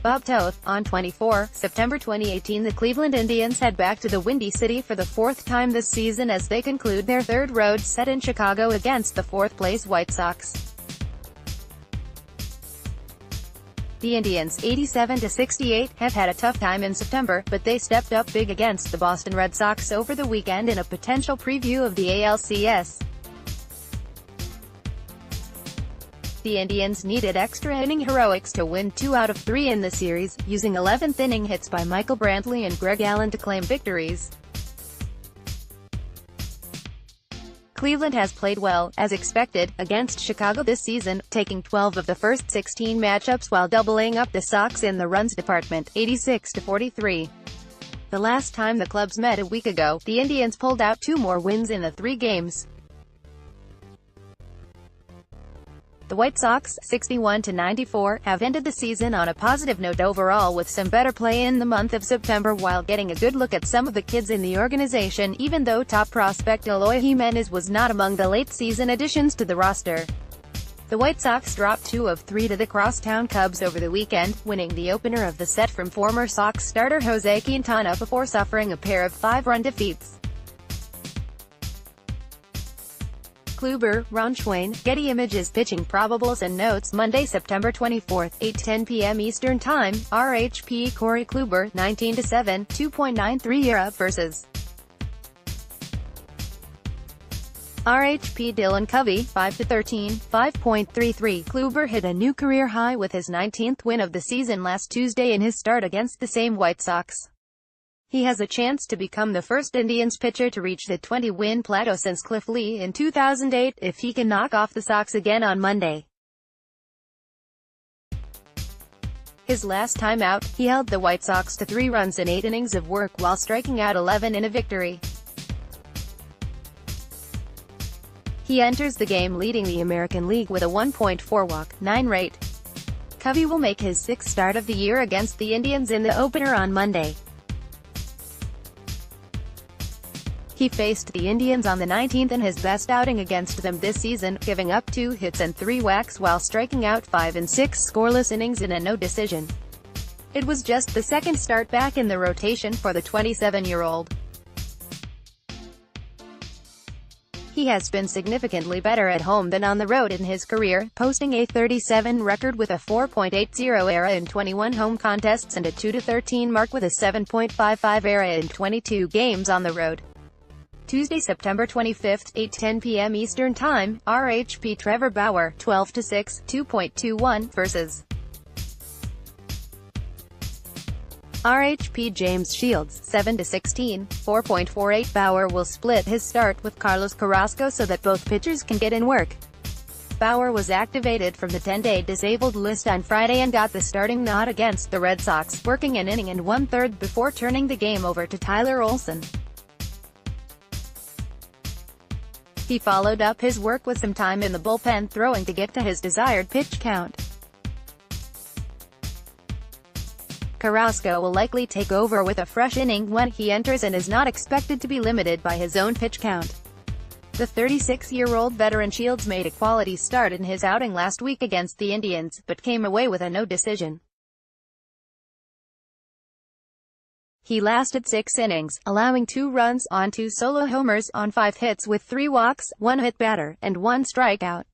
Bob Toth. On 24 September 2018, the Cleveland Indians head back to the Windy City for the fourth time this season as they conclude their third road set in Chicago against the fourth-place White Sox. The Indians, 87-68, have had a tough time in September, but they stepped up big against the Boston Red Sox over the weekend in a potential preview of the ALCS. The Indians needed extra inning heroics to win 2 out of 3 in the series, using 11th inning hits by Michael Brantley and Greg Allen to claim victories. Cleveland has played well, as expected, against Chicago this season, taking 12 of the first 16 matchups while doubling up the Sox in the runs department, 86-43. The last time the clubs met a week ago, the Indians pulled out 2 more wins in the 3 games. The White Sox, 61-94, have ended the season on a positive note overall with some better play in the month of September while getting a good look at some of the kids in the organization, even though top prospect Eloy Jimenez was not among the late-season additions to the roster. The White Sox dropped 2 of 3 to the crosstown Cubs over the weekend, winning the opener of the set from former Sox starter Jose Quintana before suffering a pair of 5-run defeats. Kluber, Ron Schwain, Getty Images pitching probables and notes Monday, September 24, 8:10 p.m. Eastern Time, RHP Corey Kluber, 19-7, 2.93 ERA vs. RHP Dylan Covey, 5-13, 5.33. Kluber hit a new career high with his 19th win of the season last Tuesday in his start against the same White Sox. He has a chance to become the first Indians pitcher to reach the 20-win plateau since Cliff Lee in 2008, if he can knock off the Sox again on Monday. His last time out, he held the White Sox to 3 runs in 8 innings of work while striking out 11 in a victory. He enters the game leading the American League with a 1.4 walk, 9 rate. Covey will make his 6th start of the year against the Indians in the opener on Monday. He faced the Indians on the 19th in his best outing against them this season, giving up 2 hits and 3 walks while striking out 5 in 6 scoreless innings in a no decision. It was just the second start back in the rotation for the 27-year-old. He has been significantly better at home than on the road in his career, posting a 37 record with a 4.80 ERA in 21 home contests and a 2-13 mark with a 7.55 ERA in 22 games on the road. Tuesday, September 25, 8:10 p.m. Eastern Time, RHP Trevor Bauer, 12-6, 2.21 vs. RHP James Shields, 7-16, 4.48. Bauer will split his start with Carlos Carrasco so that both pitchers can get in work. Bauer was activated from the 10-day disabled list on Friday and got the starting nod against the Red Sox, working an inning and 1/3 before turning the game over to Tyler Olson. He followed up his work with some time in the bullpen throwing to get to his desired pitch count. Carrasco will likely take over with a fresh inning when he enters and is not expected to be limited by his own pitch count. The 36-year-old veteran Shields made a quality start in his outing last week against the Indians, but came away with a no decision. He lasted 6 innings, allowing 2 runs on 2 solo homers on 5 hits with 3 walks, 1 hit batter, and 1 strikeout.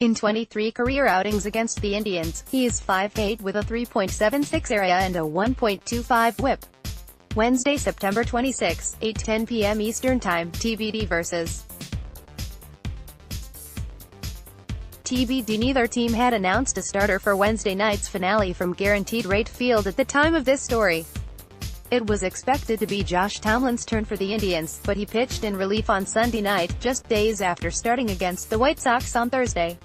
In 23 career outings against the Indians, he is 5-8 with a 3.76 ERA and a 1.25 WHIP. Wednesday, September 26, 8:10 p.m. Eastern Time, TBD vs. TBD. Neither team had announced a starter for Wednesday night's finale from Guaranteed Rate Field at the time of this story. It was expected to be Josh Tomlin's turn for the Indians, but he pitched in relief on Sunday night, just days after starting against the White Sox on Thursday.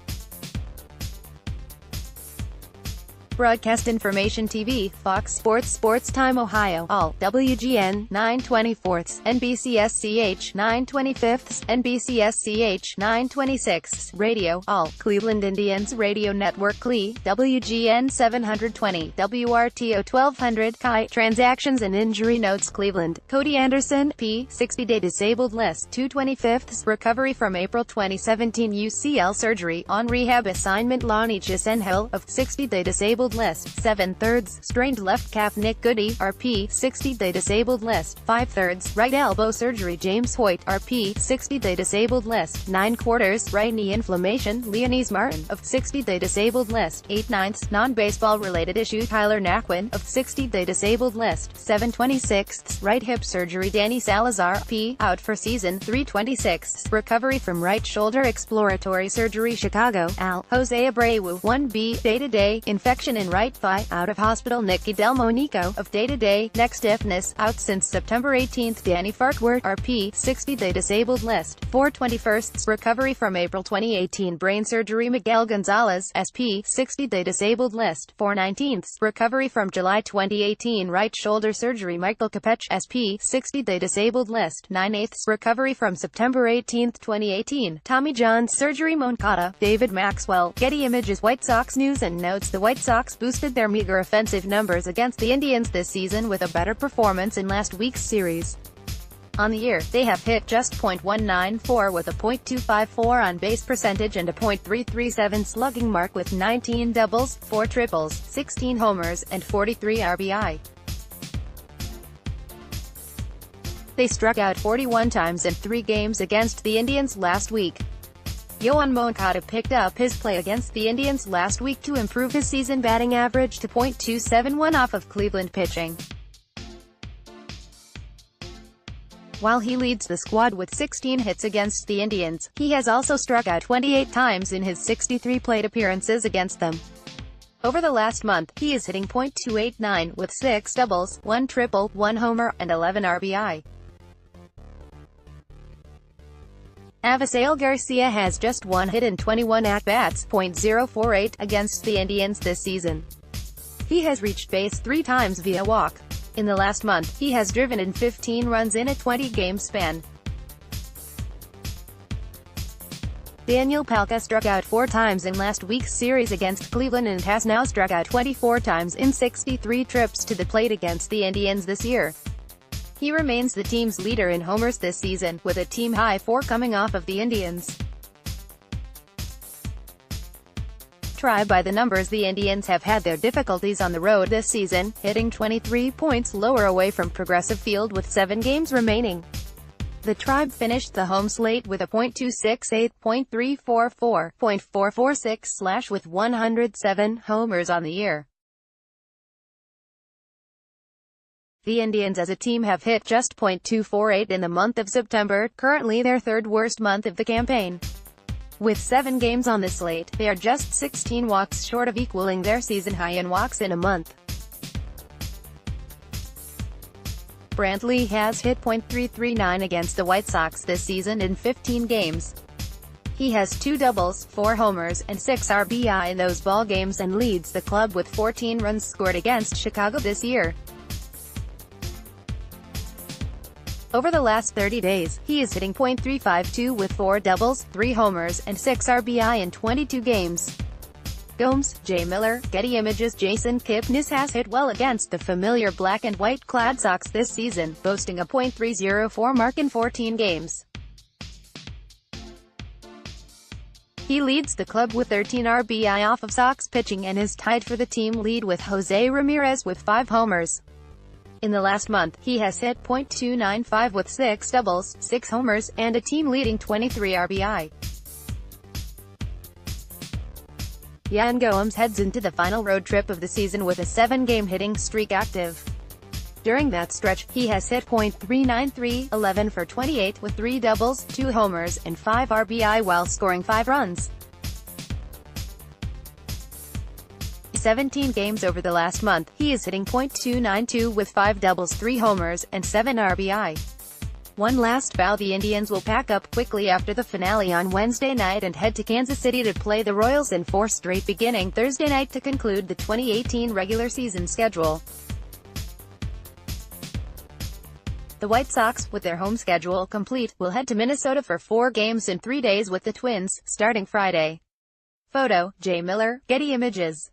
Broadcast Information TV, Fox Sports, Sports Time Ohio, all, WGN, 9/24, NBCSCH, 9/25, NBCSCH, 9/26, Radio, all, Cleveland Indians Radio Network CLE, WGN 720, WRTO 1200, Chi, Transactions and Injury Notes Cleveland, Cody Anderson, P, 60-day disabled list, 2/25, recovery from April 2017 UCL surgery, on rehab assignment Lonnie Chisenhel, of 60-day disabled disabled list. 7/3 strained left calf Nick Goody, RP 60-day disabled list. 5/3 right elbow surgery James Hoyt, RP 60-day disabled list. 9/4 right knee inflammation Leonese Martin, of 60-day disabled list. 8/9 non-baseball related issue Tyler Naquin, of 60-day disabled list. 7/26 right hip surgery Danny Salazar, P, out for season. 3/26 recovery from right shoulder exploratory surgery Chicago, Al. Jose Abreu, 1B, day-to-day, infection in right thigh, out of hospital Nicky Delmonico, of day-to-day, neck stiffness, out since September 18. Danny Farquhar, RP, 60-day disabled list. 4/21 recovery from April 2018 brain surgery Miguel Gonzalez, SP, 60-day disabled list. 4/19 recovery from July 2018 right shoulder surgery Michael Capech, SP, 60-day disabled list. 9/8 recovery from September 18, 2018 Tommy John surgery Moncada, David Maxwell. Getty Images. White Sox news and notes. The White Sox boosted their meager offensive numbers against the Indians this season with a better performance in last week's series. On the year, they have hit just .194 with a .254 on-base percentage and a .337 slugging mark with 19 doubles, 4 triples, 16 homers, and 43 RBI. They struck out 41 times in 3 games against the Indians last week. Yoan Moncada picked up his play against the Indians last week to improve his season batting average to .271 off of Cleveland pitching. While he leads the squad with 16 hits against the Indians, he has also struck out 28 times in his 63 plate appearances against them. Over the last month, he is hitting .289 with 6 doubles, 1 triple, 1 homer, and 11 RBI. Avisail Garcia has just 1 hit in 21 at-bats, .048, against the Indians this season. He has reached base 3 times via walk. In the last month, he has driven in 15 runs in a 20-game span. Daniel Palka struck out 4 times in last week's series against Cleveland and has now struck out 24 times in 63 trips to the plate against the Indians this year. He remains the team's leader in homers this season, with a team-high 4 coming off of the Indians. Try by the numbers. The Indians have had their difficulties on the road this season, hitting 23 points lower away from Progressive Field with 7 games remaining. The Tribe finished the home slate with a .268, .344, .446 with 107 homers on the year. The Indians as a team have hit just .248 in the month of September, currently their 3rd worst month of the campaign. With 7 games on the slate, they are just 16 walks short of equaling their season high in walks in a month. Brantley has hit .339 against the White Sox this season in 15 games. He has 2 doubles, 4 homers, and 6 RBI in those ball games and leads the club with 14 runs scored against Chicago this year. Over the last 30 days, he is hitting .352 with 4 doubles, 3 homers, and 6 RBI in 22 games. Gomes, J. Miller, Getty Images. Jason Kipnis has hit well against the familiar black and white clad Sox this season, boasting a .304 mark in 14 games. He leads the club with 13 RBI off of Sox pitching and is tied for the team lead with Jose Ramirez with 5 homers. In the last month, he has hit .295 with 6 doubles, 6 homers, and a team-leading 23 RBI. Yan Gomes heads into the final road trip of the season with a 7-game hitting streak active. During that stretch, he has hit .393, 11 for 28 with 3 doubles, 2 homers, and 5 RBI while scoring 5 runs. 17 games over the last month, he is hitting .292 with 5 doubles, 3 homers, and 7 RBI. One last bout. The Indians will pack up quickly after the finale on Wednesday night and head to Kansas City to play the Royals in 4 straight beginning Thursday night to conclude the 2018 regular season schedule. The White Sox, with their home schedule complete, will head to Minnesota for 4 games in 3 days with the Twins, starting Friday. Photo, J. Miller, Getty Images.